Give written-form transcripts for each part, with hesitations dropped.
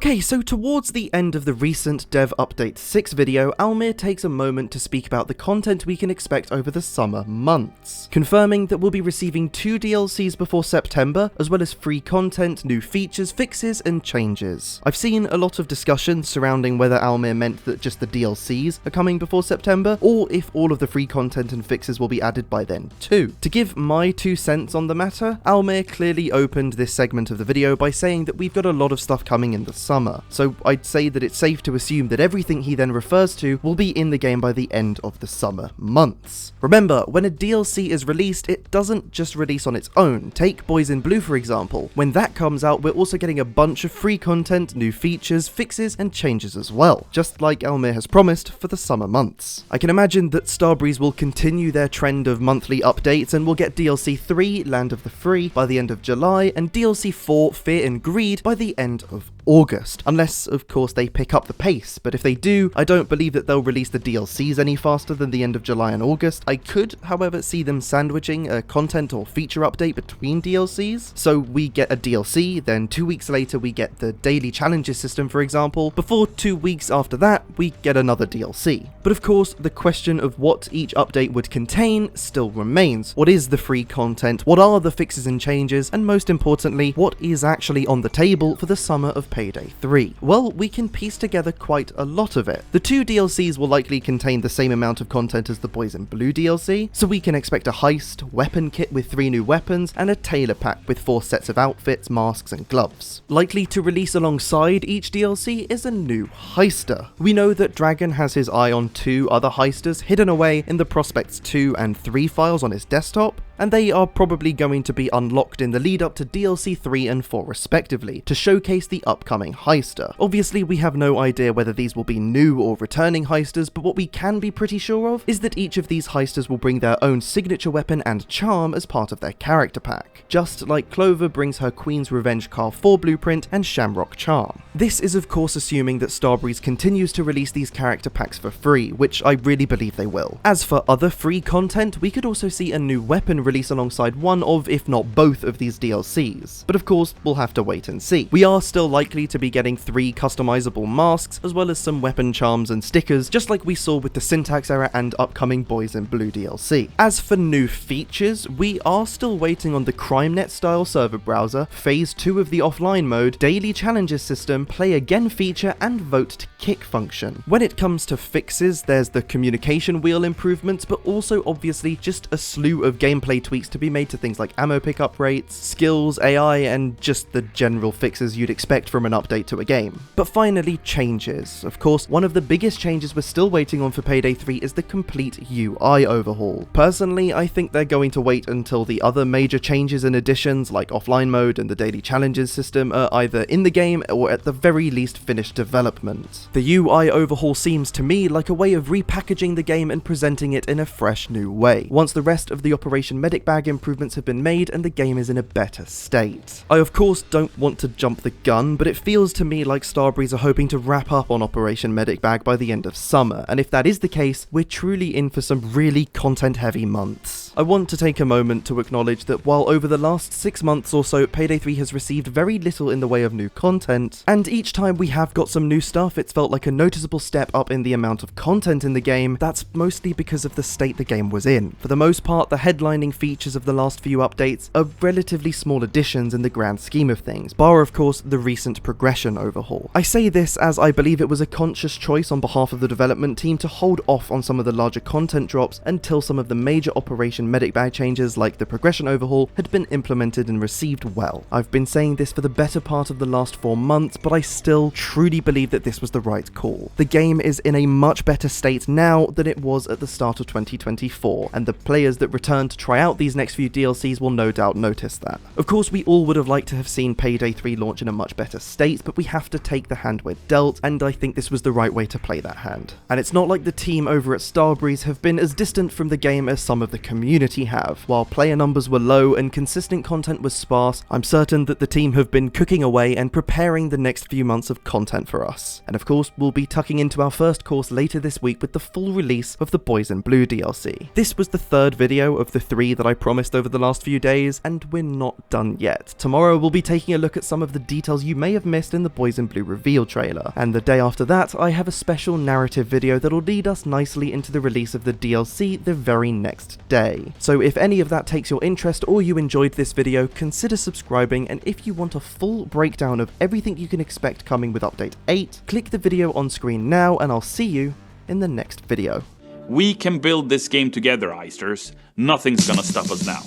Okay, so towards the end of the recent Dev Update 6 video, Almir takes a moment to speak about the content we can expect over the summer months, confirming that we'll be receiving 2 DLCs before September, as well as free content, new features, fixes, and changes. I've seen a lot of discussion surrounding whether Almir meant that just the DLCs are coming before September, or if all of the free content and fixes will be added by then too. To give my 2 cents on the matter, Almir clearly opened this segment of the video by saying that we've got a lot of stuff coming in the summer, so I'd say that it's safe to assume that everything he then refers to will be in the game by the end of the summer months. Remember, when a DLC is released, it doesn't just release on its own. Take Boys in Blue for example. When that comes out, we're also getting a bunch of free content, new features, fixes, and changes as well, just like Almir has promised for the summer months. I can imagine that Starbreeze will continue their trend of monthly updates, and we'll get DLC 3, Land of the Free, by the end of July, and DLC 4, Fear and Greed, by the end of August, unless of course they pick up the pace, but if they do, I don't believe that they'll release the DLCs any faster than the end of July and August. I could, however, see them sandwiching a content or feature update between DLCs, so we get a DLC, then 2 weeks later we get the daily challenges system for example, before 2 weeks after that we get another DLC. But of course, the question of what each update would contain still remains. What is the free content? What are the fixes and changes? And most importantly, what is actually on the table for the summer of Payday 3? Well, we can piece together quite a lot of it. The 2 DLCs will likely contain the same amount of content as the Boys in Blue DLC, so we can expect a heist, weapon kit with 3 new weapons, and a tailor pack with 4 sets of outfits, masks, and gloves. Likely to release alongside each DLC is a new Heister. We know that Dragon has his eye on 2 other Heisters hidden away in the Prospects 2 and 3 files on his desktop, and they are probably going to be unlocked in the lead up to DLC 3 and 4 respectively, to showcase the upcoming Heister. Obviously we have no idea whether these will be new or returning Heisters, but what we can be pretty sure of is that each of these Heisters will bring their own signature weapon and charm as part of their character pack, just like Clover brings her Queen's Revenge Car 4 blueprint and Shamrock charm. This is of course assuming that Starbreeze continues to release these character packs for free, which I really believe they will. As for other free content, we could also see a new weapon release alongside one of, if not both, of these DLCs. But of course, we'll have to wait and see. We are still likely to be getting 3 customizable masks, as well as some weapon charms and stickers, just like we saw with the Syntax Error and upcoming Boys in Blue DLC. As for new features, we are still waiting on the CrimeNet style server browser, phase 2 of the offline mode, daily challenges system, play again feature, and vote to kick function. When it comes to fixes, there's the communication wheel improvements, but also obviously just a slew of gameplay tweaks to be made to things like ammo pickup rates, skills, AI, and just the general fixes you'd expect from an update to a game. But finally, changes. Of course, one of the biggest changes we're still waiting on for Payday 3 is the complete UI overhaul. Personally, I think they're going to wait until the other major changes and additions like offline mode and the daily challenges system are either in the game or at the very least finished development. The UI overhaul seems to me like a way of repackaging the game and presenting it in a fresh new way, once the rest of the Operation Medic Bag improvements have been made and the game is in a better state. I of course don't want to jump the gun, but it feels to me like Starbreeze are hoping to wrap up on Operation Medic Bag by the end of summer, and if that is the case, we're truly in for some really content-heavy months. I want to take a moment to acknowledge that while over the last 6 months or so, Payday 3 has received very little in the way of new content, and each time we have got some new stuff, it's felt like a noticeable step up in the amount of content in the game. That's mostly because of the state the game was in. For the most part, the headlining features of the last few updates are relatively small additions in the grand scheme of things, bar of course the recent progression overhaul. I say this as I believe it was a conscious choice on behalf of the development team to hold off on some of the larger content drops until some of the major Operation Medic Bag changes like the progression overhaul had been implemented and received well. I've been saying this for the better part of the last 4 months, but I still truly believe that this was the right call. The game is in a much better state now than it was at the start of 2024, and the players that return to try out these next few DLCs will no doubt notice that. Of course, we all would have liked to have seen Payday 3 launch in a much better state, but we have to take the hand we're dealt, and I think this was the right way to play that hand. And it's not like the team over at Starbreeze have been as distant from the game as some of the community have. While player numbers were low and consistent content was sparse, I'm certain that the team have been cooking away and preparing the next few months of content for us. And of course, we'll be tucking into our first course later this week with the full release of the Boys in Blue DLC. This was the 3rd video of the 3 DLC that I promised over the last few days, and we're not done yet. Tomorrow we'll be taking a look at some of the details you may have missed in the Boys in Blue reveal trailer, and the day after that I have a special narrative video that'll lead us nicely into the release of the DLC the very next day. So if any of that takes your interest or you enjoyed this video, consider subscribing, and if you want a full breakdown of everything you can expect coming with Update 8, click the video on screen now and I'll see you in the next video. We can build this game together, Heisters. Nothing's gonna stop us now.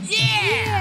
Yeah!